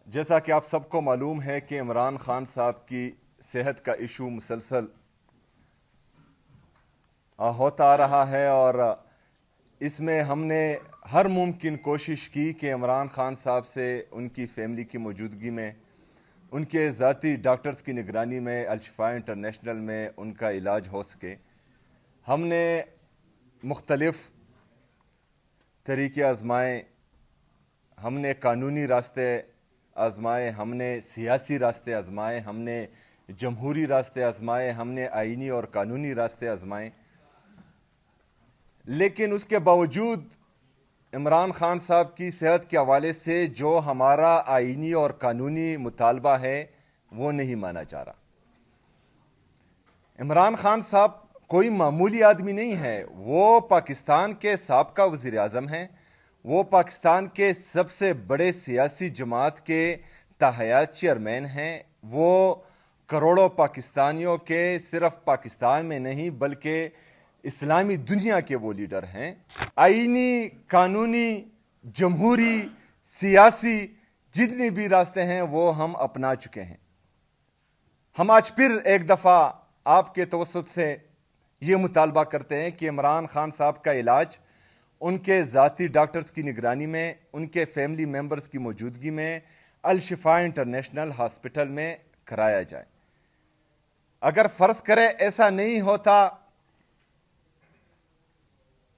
جیسا کہ آپ سب کو معلوم ہے کہ عمران خان صاحب کی صحت کا ایشو مسلسل ہوتا آ رہا ہے، اور اس میں ہم نے ہر ممکن کوشش کی کہ عمران خان صاحب سے ان کی فیملی کی موجودگی میں، ان کے ذاتی ڈاکٹرز کی نگرانی میں، الشفاء انٹرنیشنل میں ان کا علاج ہو سکے۔ ہم نے مختلف طریقے آزمائے، ہم نے قانونی راستے آزمائے، ہم نے سیاسی راستے آزمائے، ہم نے جمہوری راستے آزمائے، ہم نے آئینی اور قانونی راستے آزمائے، لیکن اس کے باوجود عمران خان صاحب کی صحت کے حوالے سے جو ہمارا آئینی اور قانونی مطالبہ ہے وہ نہیں مانا جا رہا۔ عمران خان صاحب کوئی معمولی آدمی نہیں ہے، وہ پاکستان کے سابقہ وزیر اعظم ہیں، وہ پاکستان کے سب سے بڑے سیاسی جماعت کے تاحیات چیئرمین ہیں، وہ کروڑوں پاکستانیوں کے صرف پاکستان میں نہیں بلکہ اسلامی دنیا کے وہ لیڈر ہیں۔ آئینی، قانونی، جمہوری، سیاسی جتنے بھی راستے ہیں وہ ہم اپنا چکے ہیں۔ ہم آج پھر ایک دفعہ آپ کے توسط سے یہ مطالبہ کرتے ہیں کہ عمران خان صاحب کا علاج ان کے ذاتی ڈاکٹرز کی نگرانی میں، ان کے فیملی ممبرز کی موجودگی میں الشفاء انٹرنیشنل ہاسپٹل میں کرایا جائے۔ اگر فرض کرے ایسا نہیں ہوتا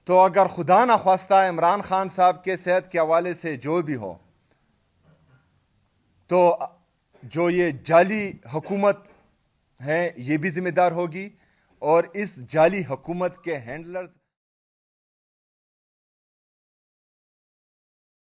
تو اگر خدا نخواستہ عمران خان صاحب کے صحت کے حوالے سے جو بھی ہو، تو جو یہ جعلی حکومت ہے یہ بھی ذمہ دار ہوگی، اور اس جعلی حکومت کے ہینڈلرز